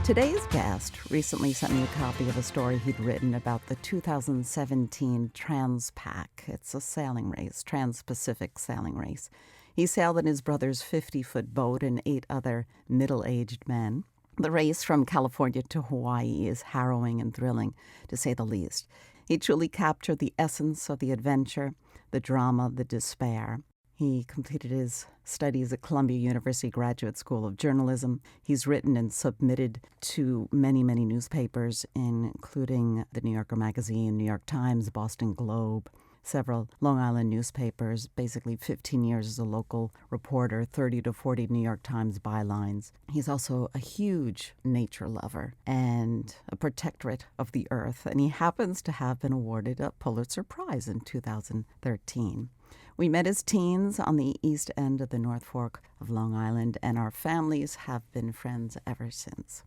Today's guest recently sent me a copy of a story he'd written about the 2017 Transpac. It's a sailing race, Trans-Pacific sailing race. He sailed in his brother's 50-foot boat and 8 other middle-aged men. The race from California to Hawaii is harrowing and thrilling, to say the least. He truly captured the essence of the adventure, the drama, the despair. He completed his studies at Columbia University Graduate School of Journalism. He's written and submitted to many, many newspapers, including the New Yorker Magazine, New York Times, Boston Globe, several Long Island newspapers, basically 15 years as a local reporter, 30 to 40 New York Times bylines. He's also a huge nature lover and a protectorate of the earth, and he happens to have been awarded a Pulitzer Prize in 2013. We met as teens on the east end of the North Fork of Long Island, and our families have been friends ever since.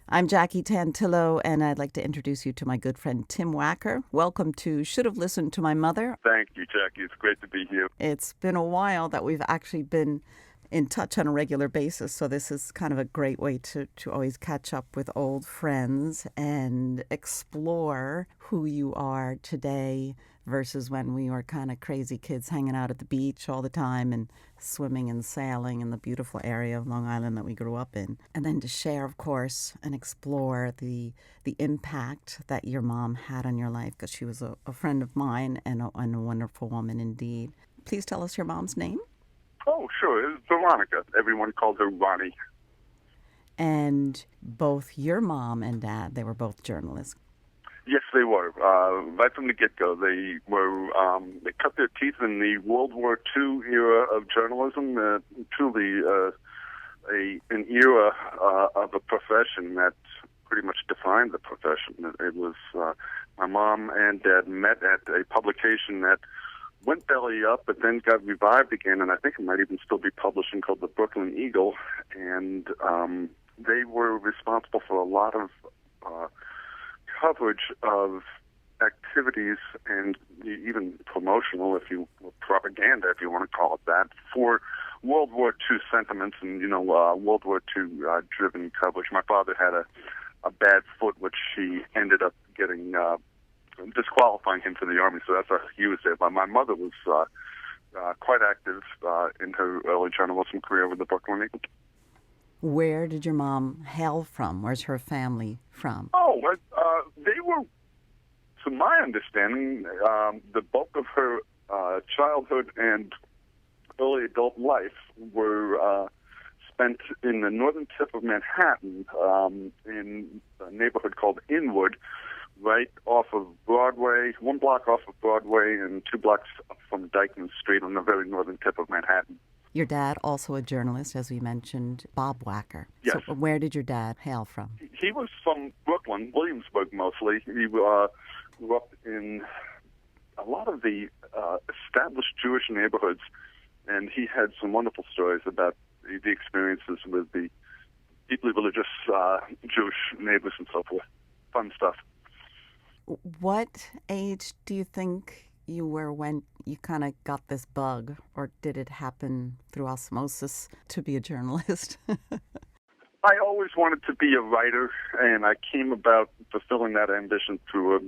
I'm Jackie Tantillo, and I'd like to introduce you to my good friend Tim Wacker. Welcome to Should Have Listened to My Mother. Thank you, Jackie. It's great to be here. It's been a while that we've actually been in touch on a regular basis, so this is kind of a great way to always catch up with old friends and explore who you are today versus when we were kind of crazy kids hanging out at the beach all the time and swimming and sailing in the beautiful area of Long Island that we grew up in. And then to share, of course, and explore the impact that your mom had on your life, because she was a friend of mine and a wonderful woman indeed. Please tell us your mom's name. Oh, sure. It's Veronica. Everyone called her Ronnie. And both your mom and dad, they were both journalists. Yes, they were. Right from the get-go, they cut their teeth in the World War II era of journalism. Truly, an era of a profession that pretty much defined the profession. It was my mom and dad met at a publication that went belly up, but then got revived again, and I think it might even still be publishing, called the Brooklyn Eagle. And they were responsible for a lot of coverage of activities and even promotional, propaganda, if you want to call it that, for World War II sentiments and, World War II driven coverage. My father had a bad foot, which he ended up getting disqualifying him for the Army, so that's how he was there. But my mother was quite active in her early journalism career with the Brooklyn Eagle. Where did your mom hail from? Where's her family from? Oh, they were, to my understanding, the bulk of her childhood and early adult life were spent in the northern tip of Manhattan, in a neighborhood called Inwood, right off of Broadway, 1 block off of Broadway and 2 blocks from Dyckman Street on the very northern tip of Manhattan. Your dad, also a journalist, as we mentioned, Bob Wacker. Yes. So where did your dad hail from? He was from Brooklyn, Williamsburg mostly. He grew up in a lot of the established Jewish neighborhoods, and he had some wonderful stories about the experiences with the deeply religious Jewish neighbors and so forth. Fun stuff. What age do you think you were when you kind of got this bug, or did it happen through osmosis to be a journalist? I always wanted to be a writer, and I came about fulfilling that ambition through a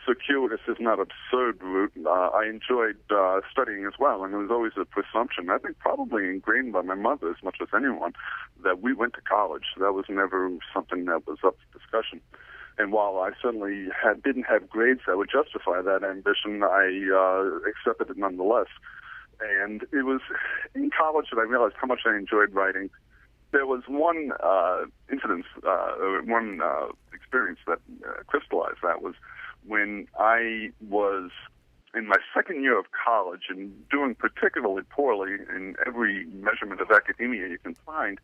circuitous, if not absurd, route. I enjoyed studying as well, and there was always a presumption, I think probably ingrained by my mother as much as anyone, that we went to college. That was never something that was up for discussion. And while I certainly didn't have grades that would justify that ambition, I accepted it nonetheless. And it was in college that I realized how much I enjoyed writing. There was one experience that crystallized that was when I was in my second year of college and doing particularly poorly in every measurement of academia you can find.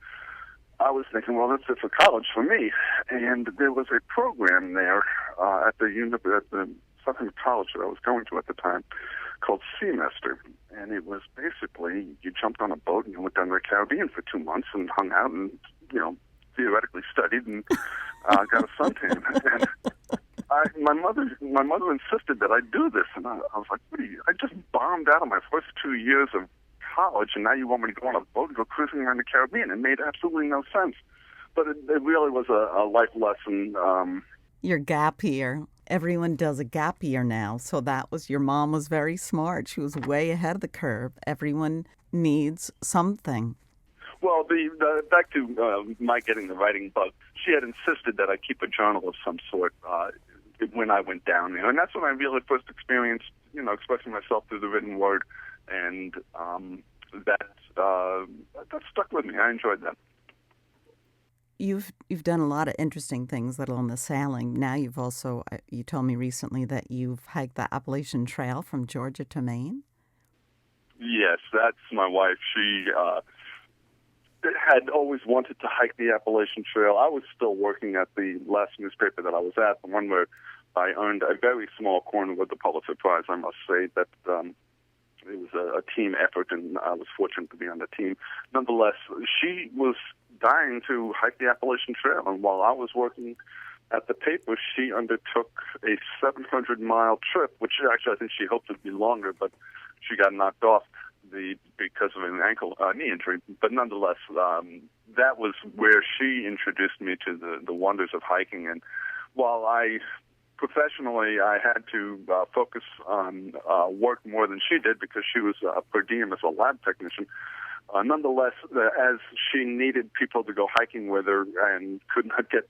I was thinking, well, that's it for college for me. And there was a program there at the Southern College that I was going to at the time called Semester. And it was basically, you jumped on a boat and you went down to the Caribbean for 2 months and hung out and, theoretically studied and got a suntan. And my mother insisted that I do this. And I was like, I just bombed out of my first 2 years of college, and now you want me to go on a boat and go cruising around the Caribbean? It made absolutely no sense. But it really was a life lesson. Your gap year. Everyone does a gap year now. So your mom was very smart. She was way ahead of the curve. Everyone needs something. Well, back to my getting the writing bug, she had insisted that I keep a journal of some sort when I went down there. And that's when I really first experienced, expressing myself through the written word. And that stuck with me. I enjoyed that. You've done a lot of interesting things, let alone the sailing. Now you've also, you told me recently that you've hiked the Appalachian Trail from Georgia to Maine. Yes, that's my wife. She had always wanted to hike the Appalachian Trail. I was still working at the last newspaper that I was at, the one where I earned a very small corner with the Pulitzer Prize. I must say that it was a team effort, and I was fortunate to be on the team. Nonetheless, she was dying to hike the Appalachian Trail, and while I was working at the paper, she undertook a 700-mile trip, which actually I think she hoped would be longer, but she got knocked off because of an knee injury. But nonetheless, that was where she introduced me to the wonders of hiking. And while professionally, I had to focus on work more than she did because she was per diem as a lab technician. Nonetheless, as she needed people to go hiking with her and could not get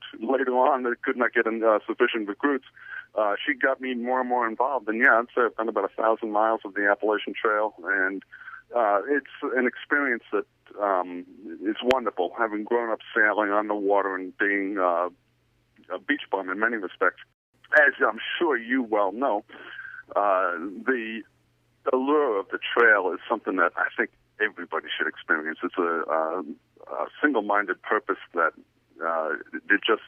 sufficient recruits, she got me more and more involved. And yeah, I've done about 1,000 miles of the Appalachian Trail, and it's an experience that is wonderful, having grown up sailing on the water and being a beach bum in many respects. As I'm sure you well know, the allure of the trail is something that I think everybody should experience. It's a single-minded purpose that it just,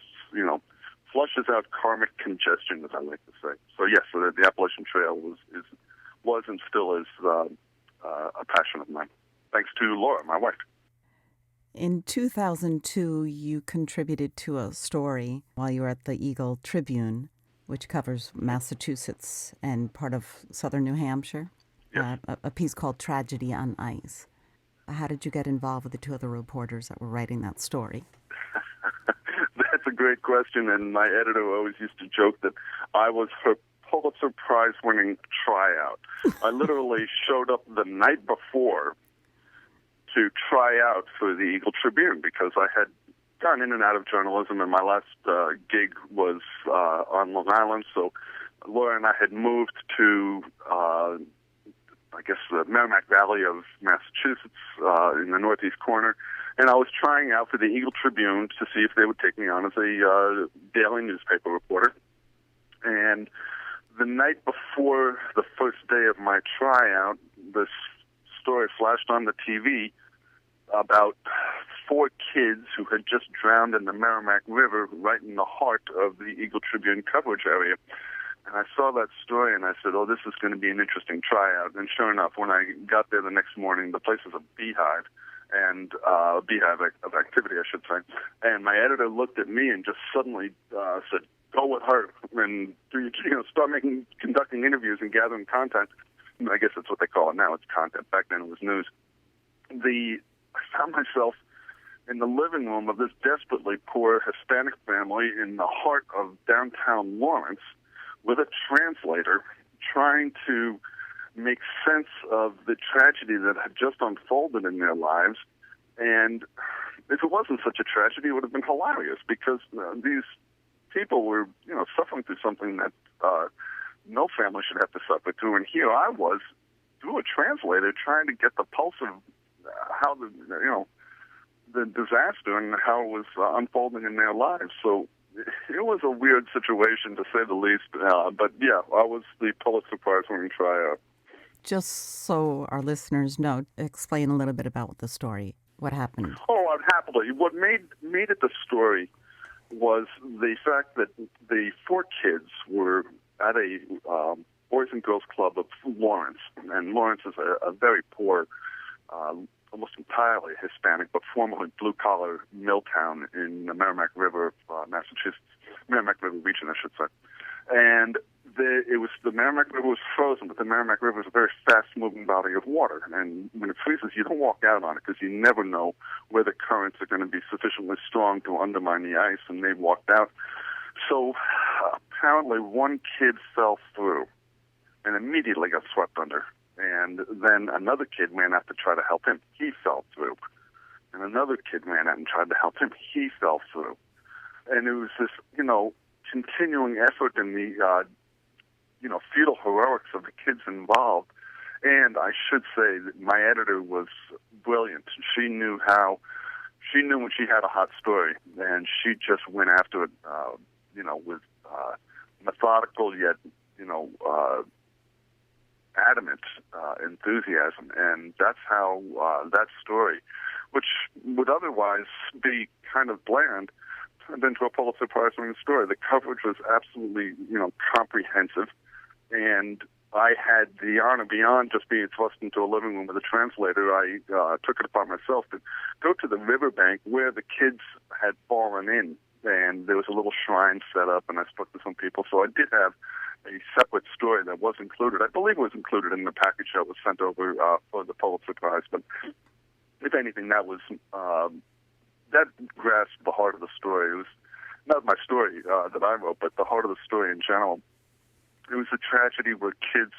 flushes out karmic congestion, as I like to say. So yes, the Appalachian Trail was and still is a passion of mine. Thanks to Laura, my wife. In 2002, you contributed to a story while you were at the Eagle Tribune, which covers Massachusetts and part of southern New Hampshire. Yes. A piece called Tragedy on Ice. How did you get involved with the two other reporters that were writing that story? That's a great question, and my editor always used to joke that I was her Pulitzer Prize-winning tryout. I literally showed up the night before to try out for the Eagle Tribune because I had gone in and out of journalism, and my last gig was on Long Island, so Laura and I had moved to the Merrimack Valley of Massachusetts in the northeast corner, and I was trying out for the Eagle Tribune to see if they would take me on as a daily newspaper reporter. And the night before the first day of my tryout, this story flashed on the TV about 4 kids who had just drowned in the Merrimack River right in the heart of the Eagle Tribune coverage area. And I saw that story, and I said, this is going to be an interesting tryout. And sure enough, when I got there the next morning, the place was a beehive, and a beehive of activity, I should say. And my editor looked at me and just suddenly said, go with her, and start conducting interviews and gathering content. I guess that's what they call it now. It's content. Back then it was news. I found myself in the living room of this desperately poor Hispanic family in the heart of downtown Lawrence with a translator trying to make sense of the tragedy that had just unfolded in their lives. And if it wasn't such a tragedy, it would have been hilarious because these people were, suffering through something that no family should have to suffer through. And here I was, through a translator, trying to get the pulse of how the disaster and how it was unfolding in their lives. So it was a weird situation, to say the least. But yeah, I was the Pulitzer Prize-winning tryout. Just so our listeners know, explain a little bit about the story. What happened? Oh, happily. What made it the story was the fact that the 4 kids were at a Boys and Girls Club of Lawrence. And Lawrence is a very poor, almost entirely Hispanic, but formerly blue-collar mill town in the Merrimack River, Massachusetts, Merrimack River region, I should say. And The Merrimack River was frozen, but the Merrimack River is a very fast-moving body of water, and when it freezes, you don't walk out on it because you never know where the currents are going to be sufficiently strong to undermine the ice, and they walked out. So apparently one kid fell through and immediately got swept under, and then another kid ran out to try to help him. He fell through, and another kid ran out and tried to help him. He fell through, and it was this, continuing effort in the futile heroics of the kids involved. And I should say that my editor was brilliant. She knew when she had a hot story, and she just went after it, with methodical yet, adamant enthusiasm. And that's how that story, which would otherwise be kind of bland, turned into a Pulitzer Prize-winning story. The coverage was absolutely, comprehensive. And I had the honor, beyond just being thrust into a living room with a translator, I took it upon myself to go to the riverbank where the kids had fallen in. And there was a little shrine set up, and I spoke to some people. So I did have a separate story that was included. I believe it was included in the package that was sent over for the Pulitzer Prize. But if anything, that grasped the heart of the story. It was not my story that I wrote, but the heart of the story in general. It was a tragedy where kids,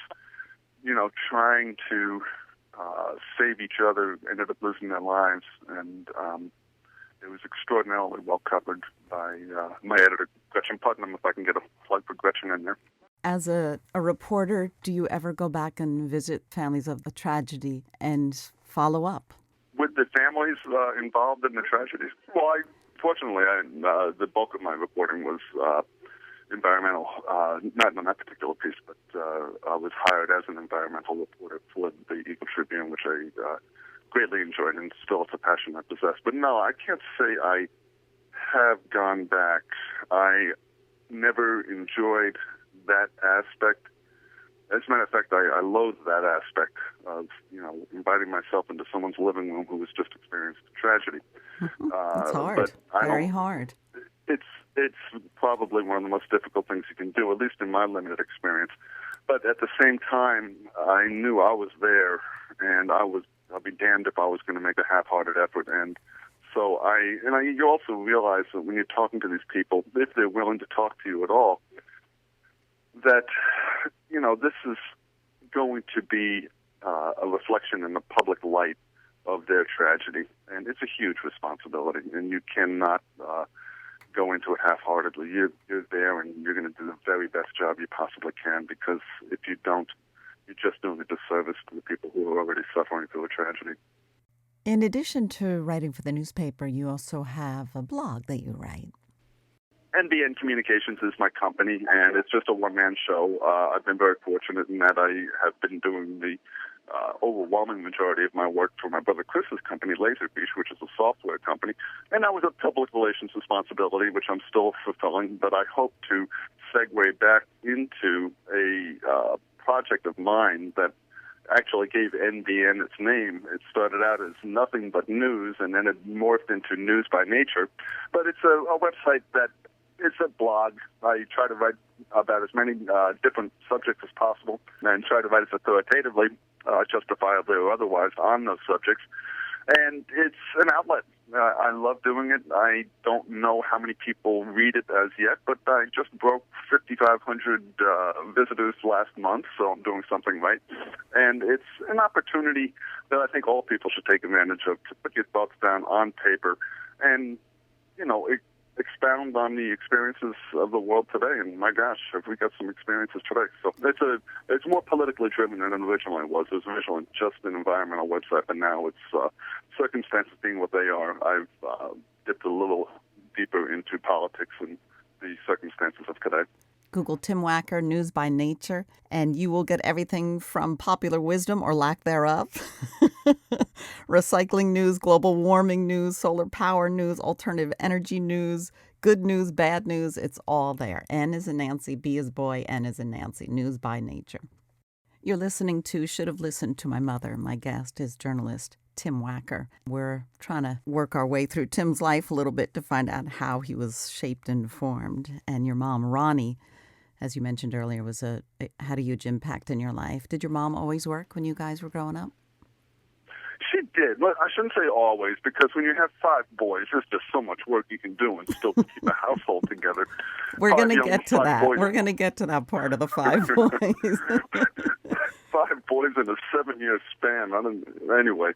trying to save each other, ended up losing their lives, and it was extraordinarily well covered by my editor, Gretchen Putnam, if I can get a plug for Gretchen in there. As a reporter, do you ever go back and visit families of the tragedy and follow up? With the families involved in the tragedies? Well, fortunately, the bulk of my reporting was environmental, not in that particular piece, but I was hired as an environmental reporter for the Eagle Tribune, which I greatly enjoyed, and still it's a passion I possess. But no, I can't say I have gone back. I never enjoyed that aspect. As a matter of fact, I loathe that aspect of, inviting myself into someone's living room who has just experienced a tragedy. It's hard, very hard. It's probably one of the most difficult things you can do, at least in my limited experience. But at the same time, I knew I was there, and I'll be damned if I was going to make a half-hearted effort. And so you also realize that when you're talking to these people, if they're willing to talk to you at all, that, this is going to be a reflection in the public light of their tragedy. And it's a huge responsibility, and you cannot go into it half-heartedly. You're there, and you're going to do the very best job you possibly can, because if you don't, you're just doing a disservice to the people who are already suffering through a tragedy. In addition to writing for the newspaper, you also have a blog that you write. NBN Communications is my company, and it's just a one-man show. I've been very fortunate in that I have been doing the overwhelming majority of my work for my brother Chris's company, Laserbeach, which is a software company. And that was a public relations responsibility, which I'm still fulfilling, but I hope to segue back into a project of mine that actually gave NBN its name. It started out as nothing but news, and then it morphed into News by Nature. But it's a website that it's a blog. I try to write about as many different subjects as possible, and try to write as authoritatively, justifiably or otherwise, on those subjects. And it's an outlet. I love doing it. I don't know how many people read it as yet, but I just broke 5,500 visitors last month, so I'm doing something right. And it's an opportunity that I think all people should take advantage of, to put your thoughts down on paper and, expound on the experiences of the world today. And my gosh, have we got some experiences today. So it's more politically driven than it originally was. It was originally just an environmental website, but now it's circumstances being what they are. I've dipped a little deeper into politics and the circumstances of today. Google Tim Wacker, News by Nature, and you will get everything from popular wisdom or lack thereof, recycling news, global warming news, solar power news, alternative energy news, good news, bad news. It's all there. N is in Nancy, B is boy, N is in Nancy. News by Nature. You're listening to Should Have Listened to My Mother. My guest is journalist Tim Wacker. We're trying to work our way through Tim's life a little bit to find out how he was shaped and formed. And your mom, Ronnie, as you mentioned earlier, had a huge impact in your life. Did your mom always work when you guys were growing up? She did. Well, I shouldn't say always, because when you have 5 boys, there's just so much work you can do and still keep a household together. We're going to get to that. Boys. We're going to get to that part of the 5 boys. 5 boys in a 7-year span. Anyway,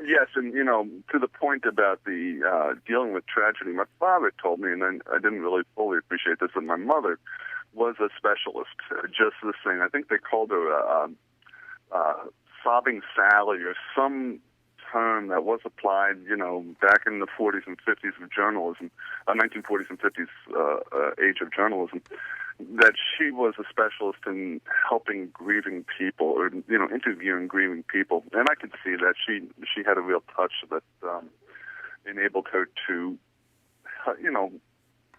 yes, and to the point about the dealing with tragedy, my father told me, and I didn't really fully appreciate this, that my mother was a specialist, just the same. I think they called her sobbing Sally, or some term that was applied, back in the 40s and 50s of journalism, 1940s and 50s age of journalism, that she was a specialist in helping grieving people, or interviewing grieving people, and I could see that she had a real touch that enabled her to,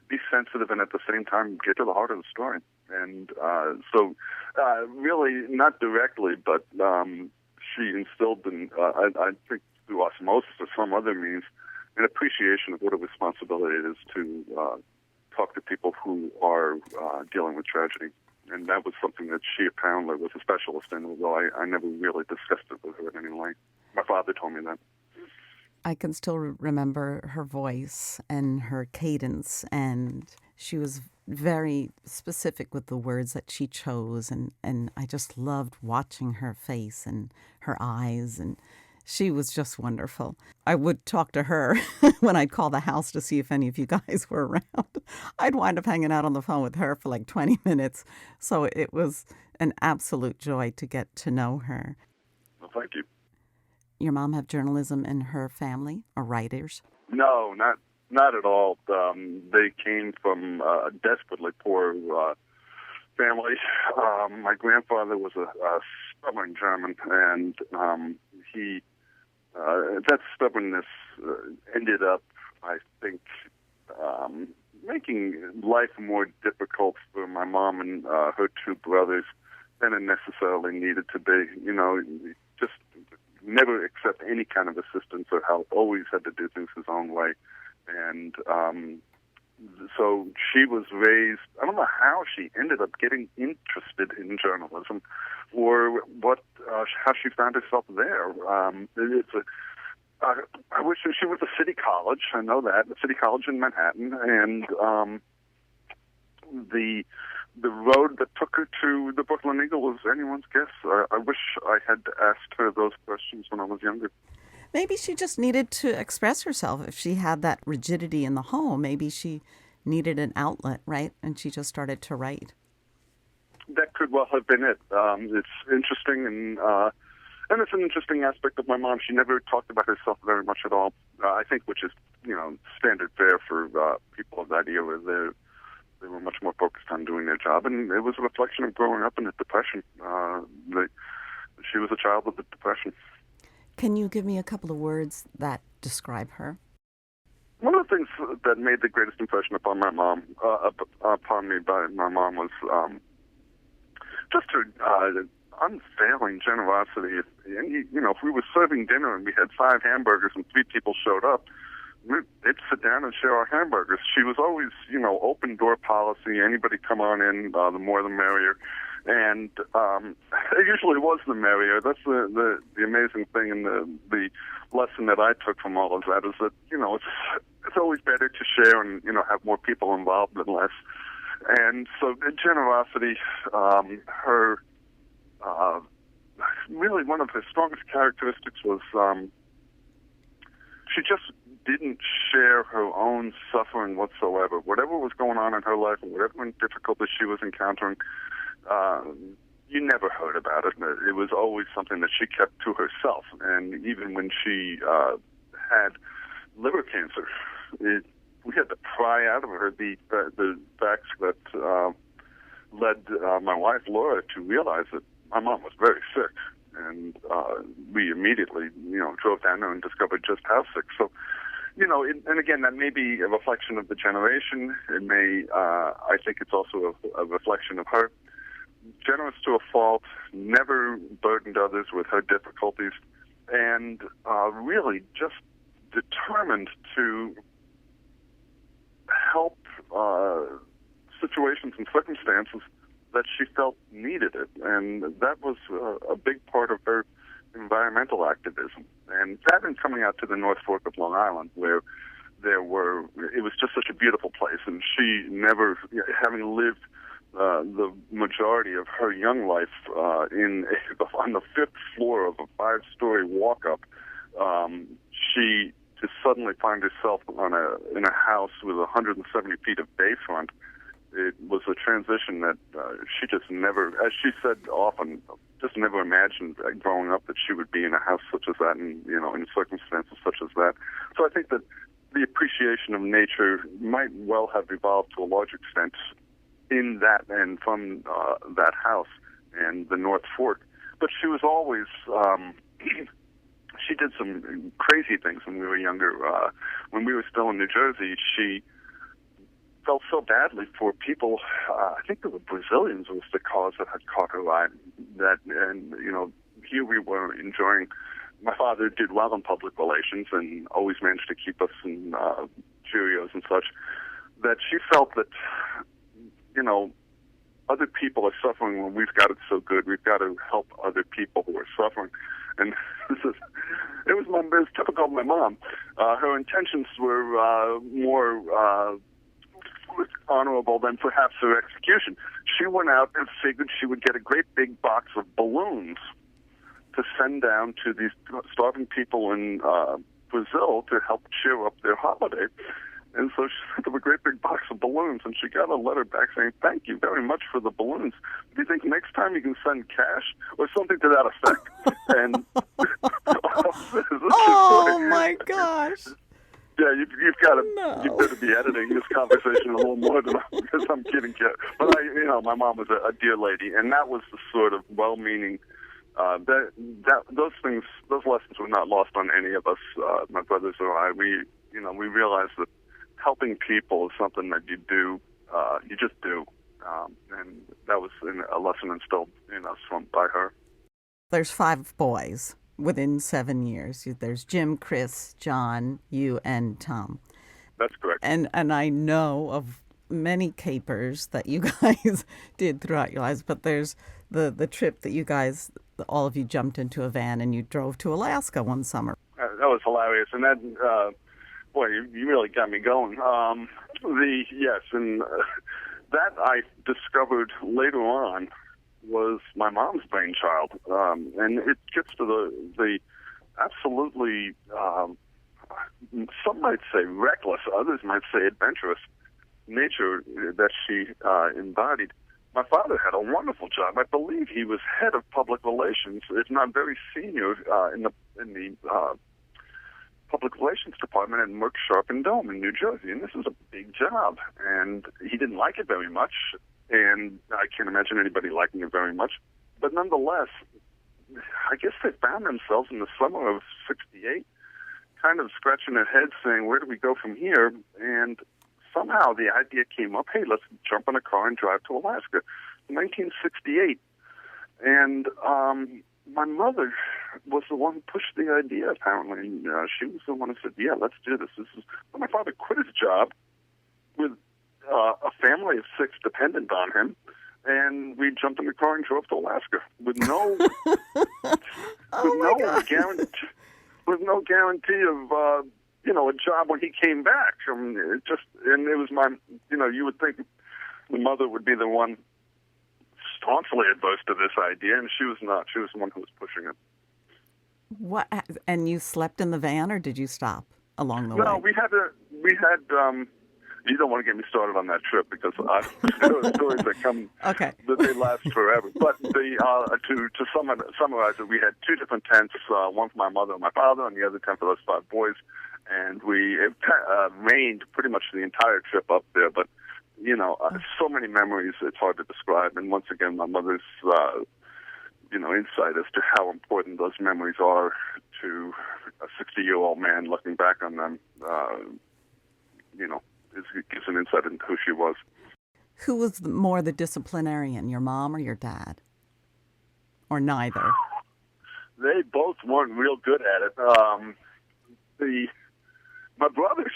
be sensitive and at the same time get to the heart of the story. And so, really, not directly, but she instilled in, I think through osmosis or some other means, an appreciation of what a responsibility it is to talk to people who are dealing with tragedy. And that was something that she apparently was a specialist in, although I never really discussed it with her in any way. My father told me that. I can still remember her voice and her cadence, and she was very specific with the words that she chose, and I just loved watching her face and her eyes, and she was just wonderful. I would talk to her when I'd call the house to see if any of you guys were around. I'd wind up hanging out on the phone with her for like 20 minutes, so it was an absolute joy to get to know her. Well, thank you. Your mom have journalism in her family, or writers? No, not at all. They came from a desperately poor family. My grandfather was a stubborn German, and that stubbornness ended up, I think, making life more difficult for my mom and her 2 brothers than it necessarily needed to be. Just never accept any kind of assistance or help, always had to do things his own way. And so she was raised, I don't know how she ended up getting interested in journalism or how she found herself there. I wish she was a city college, I know that, a city college in Manhattan, and the road that took her to the Brooklyn Eagle was anyone's guess. I wish I had asked her those questions when I was younger. Maybe she just needed to express herself. If she had that rigidity in the home, maybe she needed an outlet, right? And she just started to write. That could well have been it. It's interesting, and it's an interesting aspect of my mom. She never talked about herself very much at all. I think, which is standard fare for people of that era. They were much more focused on doing their job, and it was a reflection of growing up in a depression. She was a child with a depression. Can you give me a couple of words that describe her? One of the things that made the greatest impression upon my mom, was just her unfailing generosity. If we were serving dinner and we had 5 hamburgers and 3 people showed up, they'd sit down and share our hamburgers. She was always, open door policy. Anybody come on in, the more the merrier. And it usually was the merrier. That's the amazing thing, and the lesson that I took from all of that is that, it's always better to share and, have more people involved than less. And so the generosity, her, really one of her strongest characteristics was she just didn't share her own suffering whatsoever. Whatever was going on in her life and whatever difficulty she was encountering, you never heard about it. It was always something that she kept to herself. And even when she had liver cancer, we had to pry out of her the facts that led my wife, Laura, to realize that my mom was very sick. And we immediately, drove down there and discovered just how sick. So, and again, that may be a reflection of the generation. It may, I think it's also a reflection of her. Generous to a fault, never burdened others with her difficulties, and really just determined to help situations and circumstances that she felt needed it, and that was a big part of her environmental activism. And that and coming out to the North Fork of Long Island, where it was just such a beautiful place, and she never, having lived the majority of her young life on the fifth floor of a five-story walk-up, she to suddenly find herself in a house with 170 feet of bayfront. It was a transition that she just never, as she said often, just never imagined growing up that she would be in a house such as that, and in circumstances such as that. So I think that the appreciation of nature might well have evolved to a large extent in that and from that house and the North Fork. But she was always, she did some crazy things when we were younger. When we were still in New Jersey, she felt so badly for people. I think it was Brazilians was the cause that had caught her eye. Here we were enjoying. My father did well in public relations and always managed to keep us in Cheerios and such. That she felt that, other people are suffering when we've got it so good. We've got to help other people who are suffering. And it was typical of my mom. Her intentions were more honorable than perhaps her execution. She went out and figured she would get a great big box of balloons to send down to these starving people in Brazil to help cheer up their holiday. And so she sent them a great big box of balloons, and she got a letter back saying, "Thank you very much for the balloons. Do you think next time you can send cash?" Or something to that effect. And oh my gosh. Yeah, you've got to. No. You better be editing this conversation a little more than because I'm kidding, kid. But my mom was a dear lady, and that was the sort of well-meaning. Those lessons were not lost on any of us, my brothers or I. We realized that helping people is something that you do, you just do, and that was a lesson instilled in us by her. There's 5 boys within 7 years. There's Jim, Chris, John, you, and Tom. That's correct. And I know of many capers that you guys did throughout your lives, but there's the trip that you guys, all of you jumped into a van and you drove to Alaska one summer. That was hilarious, and that, boy, you really got me going. That I discovered later on was my mom's brainchild, and it gets to the absolutely, some might say reckless, others might say adventurous nature that she embodied. My father had a wonderful job. I believe he was head of public relations, if not very senior, in the public relations department at Merck Sharp and Dome in New Jersey, and this is a big job. And he didn't like it very much, and I can't imagine anybody liking it very much. But nonetheless, I guess they found themselves in the summer of '68, kind of scratching their heads, saying, "Where do we go from here?" And somehow the idea came up, "Hey, let's jump in a car and drive to Alaska." 1968. And my mother was the one who pushed the idea, apparently. And, she was the one who said, "Yeah, let's do this." My father quit his job with a family of 6 dependent on him, and we jumped in the car and drove to Alaska with no guarantee of a job when he came back. I mean, it was you would think the mother would be the one staunchly adverse to this idea, and she was not. She was the one who was pushing it. What? And you slept in the van, or did you stop along the way? No, we had. You don't want to get me started on that trip because there are stories that come that they last forever. But to summarize it, we had 2 different tents, one for my mother and my father, and the other tent for those 5 boys. And it rained pretty much the entire trip up there. But so many memories, it's hard to describe. And once again, my mother's insight as to how important those memories are to a 60-year-old man looking back on them. It gives an insight into who she was. Who was more the disciplinarian, your mom or your dad? Or neither? They both weren't real good at it. My brothers,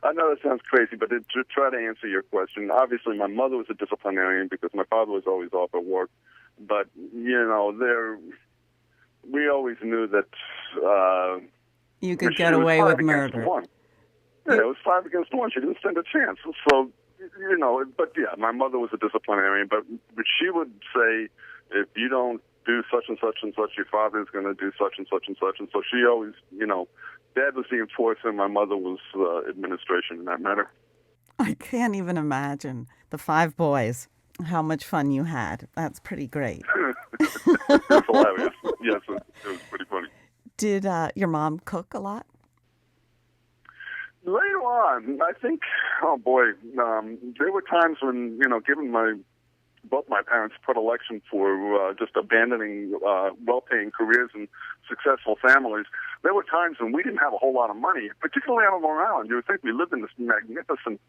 I know that sounds crazy, but to try to answer your question, obviously my mother was a disciplinarian because my father was always off at work. But, we always knew that you could get away with murder. Yeah, it was 5 against 1. She didn't stand a chance. So, but yeah, my mother was a disciplinarian, but she would say, if you don't do such and such and such, your father's going to do such and such and such. And so she always, Dad was the enforcer, my mother was administration in that matter. I can't even imagine the 5 boys, how much fun you had. That's pretty great. It was hilarious. Yes, it was pretty funny. Did your mom cook a lot? Later on, I think, there were times when, given both my parents' predilection for just abandoning well-paying careers and successful families, there were times when we didn't have a whole lot of money, particularly out on Long Island. You would think we lived in this magnificent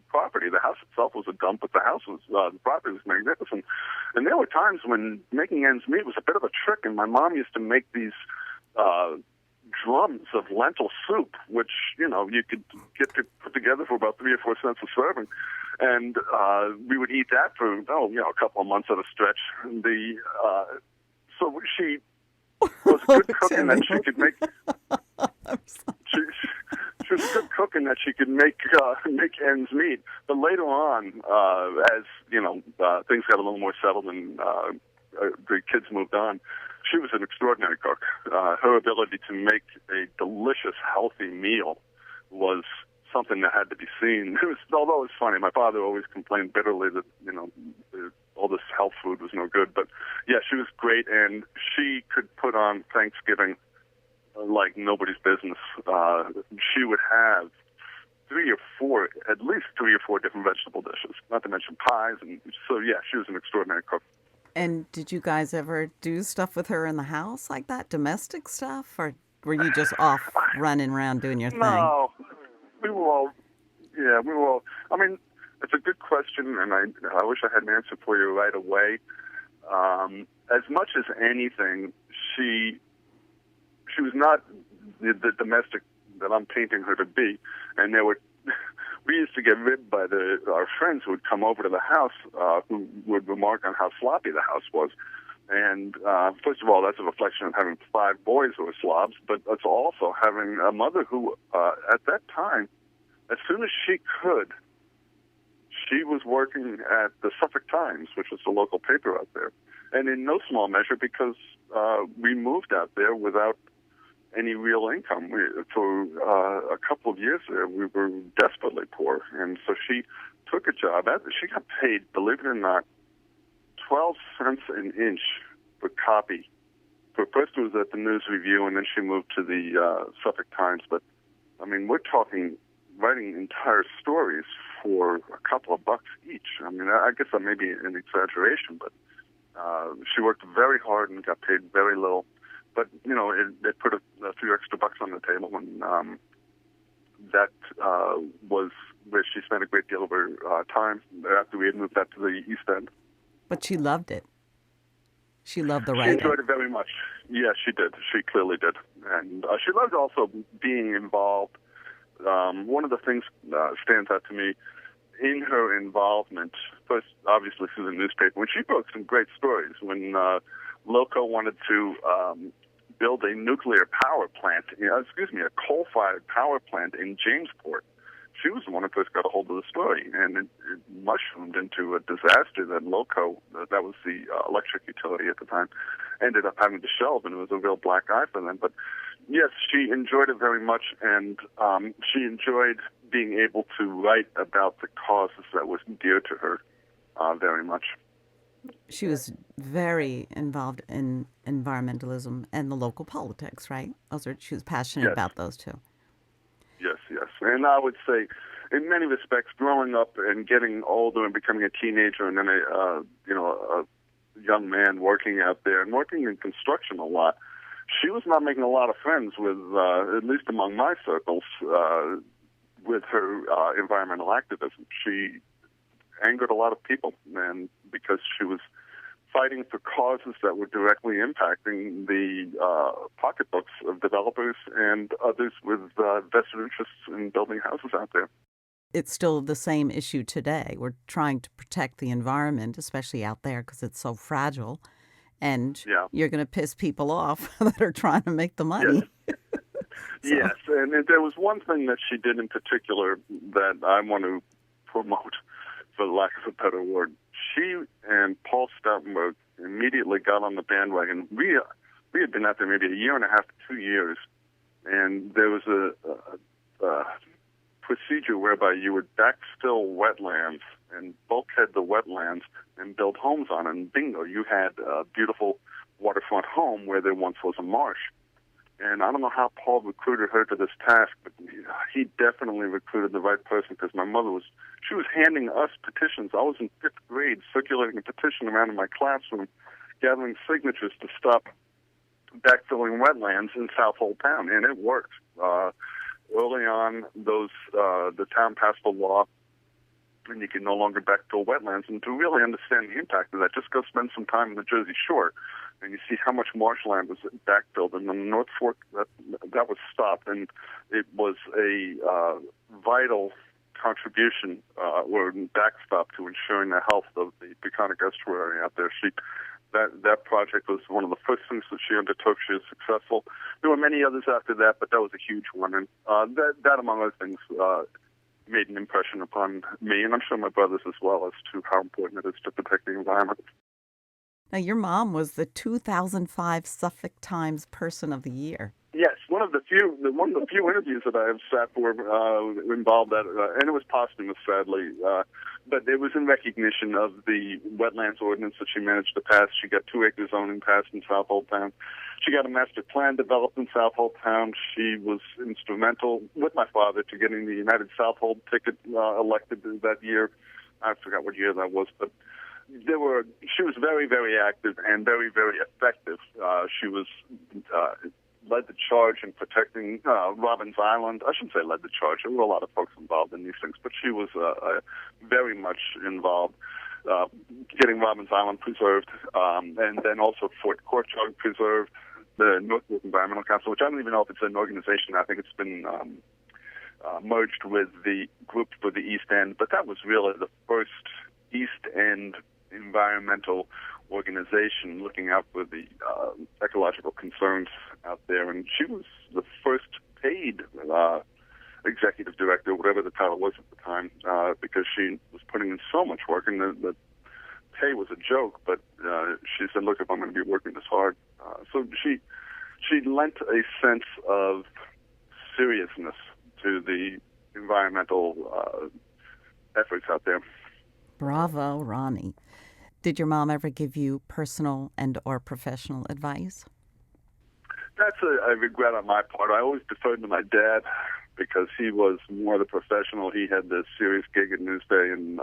property. The house itself was a dump, but the property was magnificent. And there were times when making ends meet was a bit of a trick, and my mom used to make these drums of lentil soup, which, you could get to put together for about 3 or 4 cents a serving. And we would eat that for, a couple of months at a stretch. So she was a good cook in that she could make... She was a good cook in that she could make ends meet. But later on, as, things got a little more settled and the kids moved on, she was an extraordinary cook. Her ability to make a delicious, healthy meal was something that had to be seen. Although it was funny, my father always complained bitterly that, all this health food was no good. But, yeah, she was great, and she could put on Thanksgiving like nobody's business. She would have at least three or four different vegetable dishes, not to mention pies. And so, yeah, she was an extraordinary cook. And did you guys ever do stuff with her in the house like that, domestic stuff, or were you just off running around doing your thing? No, we were all, I mean, it's a good question, and I wish I had an answer for you right away. As much as anything, she was not the domestic that I'm painting her to be, and we used to get ribbed by our friends who would come over to the house, who would remark on how sloppy the house was. And first of all, that's a reflection of having 5 boys who were slobs, but it's also having a mother who, at that time, as soon as she could, she was working at the Suffolk Times, which was the local paper out there. And in no small measure because we moved out there without any real income. For a couple of years there, we were desperately poor. And so she took a job. She got paid, believe it or not, 12 cents an inch for copy. First it was at the News Review, and then she moved to the Suffolk Times. But, I mean, we're talking writing entire stories for a couple of bucks each. I mean, I guess that may be an exaggeration, but she worked very hard and got paid very little. But, it put a few extra bucks on the table, and that was where she spent a great deal of her time after we had moved back to the East End. But she loved it. She loved the writing. She enjoyed it very much. Yes, she did. She clearly did. And she loved also being involved. One of the things stands out to me in her involvement, first, obviously, through the newspaper, when she broke some great stories. When Loco wanted to build a nuclear power plant, a coal-fired power plant in Jamesport. She was the one who first got a hold of the story, and it mushroomed into a disaster that Loco, that was the electric utility at the time, ended up having to shelve, and it was a real black eye for them. But yes, she enjoyed it very much, and she enjoyed being able to write about the causes that was dear to her very much. She was very involved in environmentalism and the local politics, right? She was passionate about those too. Yes. And I would say, in many respects, growing up and getting older and becoming a teenager and then a young man working out there and working in construction a lot, she was not making a lot of friends with, at least among my circles, with her environmental activism. She angered a lot of people, and because she was fighting for causes that were directly impacting the pocketbooks of developers and others with vested interests in building houses out there. It's still the same issue today. We're trying to protect the environment, especially out there, because it's so fragile. And you're going to piss people off that are trying to make the money. Yes. Yes, and there was one thing that she did in particular that I want to promote, for lack of a better word. She and Paul Stoutenberg immediately got on the bandwagon. We had been out there maybe a year and a half to 2 years, and there was a procedure whereby you would backfill wetlands and bulkhead the wetlands and build homes on it. And bingo, you had a beautiful waterfront home where there once was a marsh. And I don't know how Paul recruited her to this task, but he definitely recruited the right person, because my mother was handing us petitions. I was in 5th grade circulating a petition around in my classroom, gathering signatures to stop backfilling wetlands in South Old Town, and it worked. Early on, the town passed a law, and you can no longer backfill wetlands. And to really understand the impact of that, just go spend some time on the Jersey Shore, and you see how much marshland was backfilled. And on the North Fork, that was stopped, and it was a vital contribution or backstop to ensuring the health of the Peconic estuary out there. That project was one of the first things that she undertook. She was successful. There were many others after that, but that was a huge one. And that, among other things, made an impression upon me, and I'm sure my brothers as well, as to how important it is to protect the environment. Now, your mom was the 2005 Suffolk Times Person of the Year. Yes, one of the few interviews that I have sat for involved that, and it was posthumous, sadly, but it was in recognition of the Wetlands Ordinance that she managed to pass. She got 2-acre zoning passed in South Old Town. She got a master plan developed in South Old Town. She was instrumental, with my father, to getting the United Southhold ticket elected that year. I forgot what year that was, but she was very, very active and very, very effective. She was led the charge in protecting Robbins Island. I shouldn't say led the charge. There were a lot of folks involved in these things, but she was very much involved getting Robbins Island preserved, and then also Fort Courchards preserved, the Northwood Environmental Council, which I don't even know if it's an organization. I think it's been merged with the group for the East End, but that was really the first East End environmental organization looking out for the ecological concerns out there. And she was the first paid executive director, whatever the title was at the time, because she was putting in so much work, and the pay was a joke, but she said, look, if I'm going to be working this hard. So she lent a sense of seriousness to the environmental efforts out there. Bravo, Ronnie. Did your mom ever give you personal and or professional advice? That's a regret on my part. I always deferred to my dad because he was more the professional. He had the serious gig at Newsday, and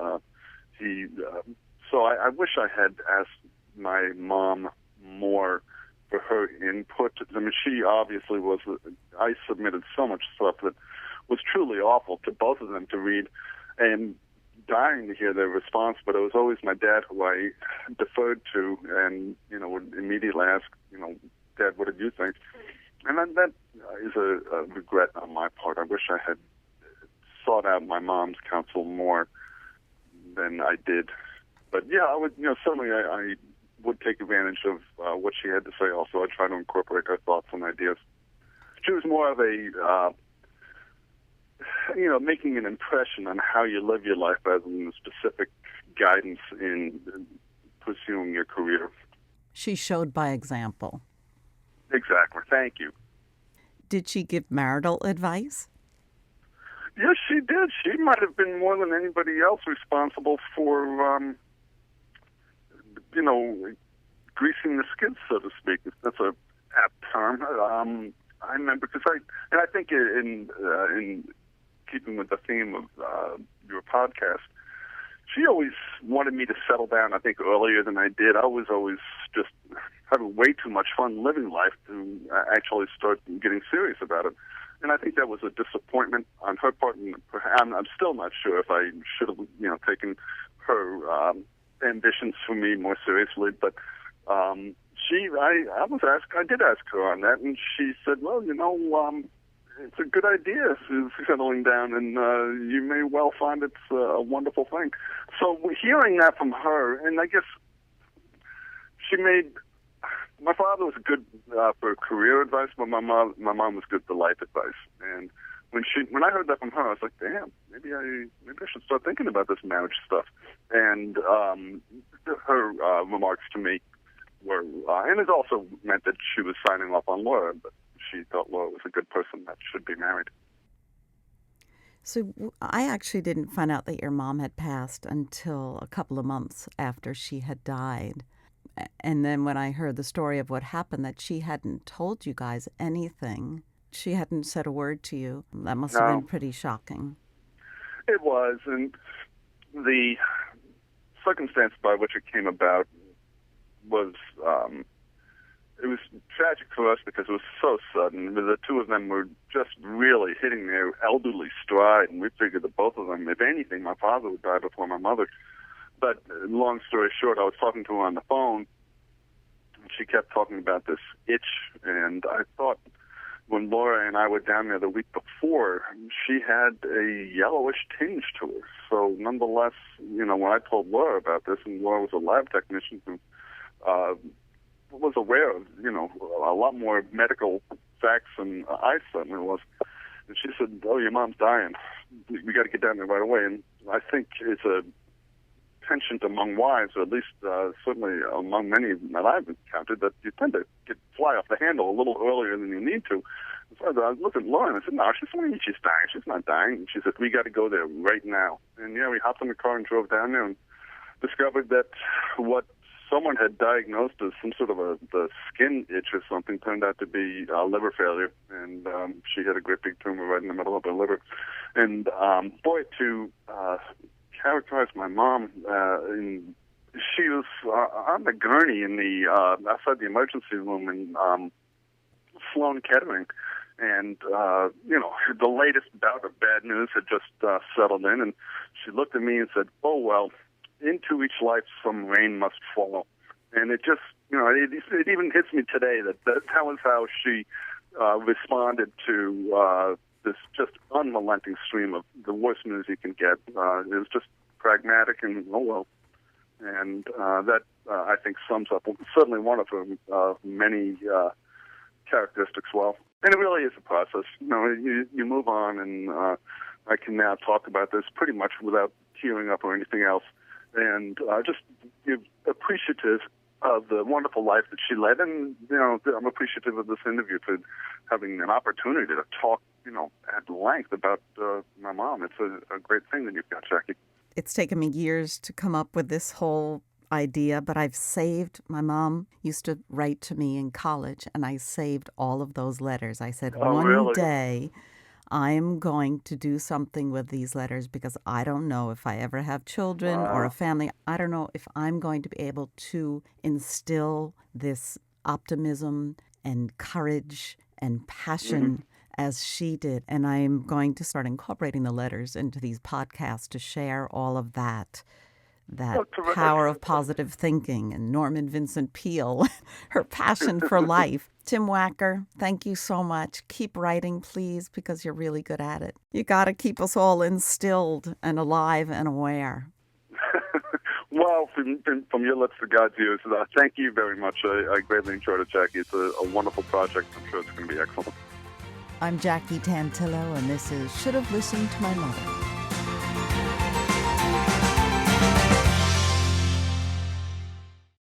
so I wish I had asked my mom more for her input. I mean, she obviously was. I submitted so much stuff that was truly awful to both of them to read, and dying to hear their response, but it was always my dad who I deferred to, and would immediately ask, Dad, what did you think? And that is a regret on my part. I wish I had sought out my mom's counsel more than I did. But yeah, I would, certainly I would take advantage of what she had to say. Also, I try to incorporate her thoughts and ideas. She was more of a making an impression on how you live your life rather than specific guidance in pursuing your career. She showed by example. Exactly. Thank you. Did she give marital advice? Yes, she did. She might have been more than anybody else responsible for, greasing the skids, so to speak. If that's a apt term. I remember because I think in keeping with the theme of your podcast, she always wanted me to settle down, I think, earlier than I did. I was always just having way too much fun living life to actually start getting serious about it. And I think that was a disappointment on her part, and I'm still not sure if I should have, taken her ambitions for me more seriously. But I did ask her on that, and she said, well, it's a good idea settling down, and you may well find it's a wonderful thing. So hearing that from her, and I guess my father was good for career advice, but my mom was good for life advice. And when I heard that from her, I was like, damn, maybe I should start thinking about this marriage stuff. And her remarks to me were, and it also meant that she was signing off on Laura, but she thought Laura was a good person that should be married. So I actually didn't find out that your mom had passed until a couple of months after she had died. And then when I heard the story of what happened, that she hadn't told you guys anything, she hadn't said a word to you, that must have been pretty shocking. It was, and the circumstance by which it came about was, it was tragic for us because it was so sudden. The two of them were just really hitting their elderly stride, and we figured that both of them, if anything, my father would die before my mother. But long story short, I was talking to her on the phone, and she kept talking about this itch, and I thought when Laura and I were down there the week before, she had a yellowish tinge to her. So nonetheless, when I told Laura about this, and Laura was a lab technician who was aware of, a lot more medical facts than I certainly was, and she said, oh, your mom's dying. We got to get down there right away. And I think it's a penchant among wives, or at least certainly among many that I've encountered, that you tend to fly off the handle a little earlier than you need to. So I looked at Lauren and I said, no, she's dying. She's not dying. And she said, we got to go there right now. And we hopped in the car and drove down there and discovered that what someone had diagnosed as some sort of the skin itch or something turned out to be liver failure. And she had a great big tumor right in the middle of her liver. And to characterize my mom, she was on the gurney in the outside the emergency room in Sloan Kettering, and the latest bout of bad news had just settled in, and she looked at me and said, "Oh well, into each life some rain must fall." And it just, it even hits me today that was how she responded to this just unrelenting stream of the worst news you can get. It was just pragmatic and, oh well. And that, I think, sums up certainly one of her many characteristics well. And it really is a process. You move on, and I can now talk about this pretty much without tearing up or anything else. And just appreciative of the wonderful life that she led. And, I'm appreciative of this interview for having an opportunity to talk, at length about my mom. It's a great thing that you've got, Jackie. It's taken me years to come up with this whole idea, but I've saved. My mom used to write to me in college, and I saved all of those letters. I said, one day I'm going to do something with these letters because I don't know if I ever have children or a family. I don't know if I'm going to be able to instill this optimism and courage and passion as she did. And I'm going to start incorporating the letters into these podcasts to share all of that power of positive thinking, and Norman Vincent Peale, her passion for life. Tim Wacker, thank you so much. Keep writing, please, because you're really good at it. You got to keep us all instilled and alive and aware. Well, from your lips to God's ears, thank you very much. I greatly enjoyed it, Jackie. It's a wonderful project. I'm sure it's going to be excellent. I'm Jackie Tantillo, and this is Should Have Listened to My Mother.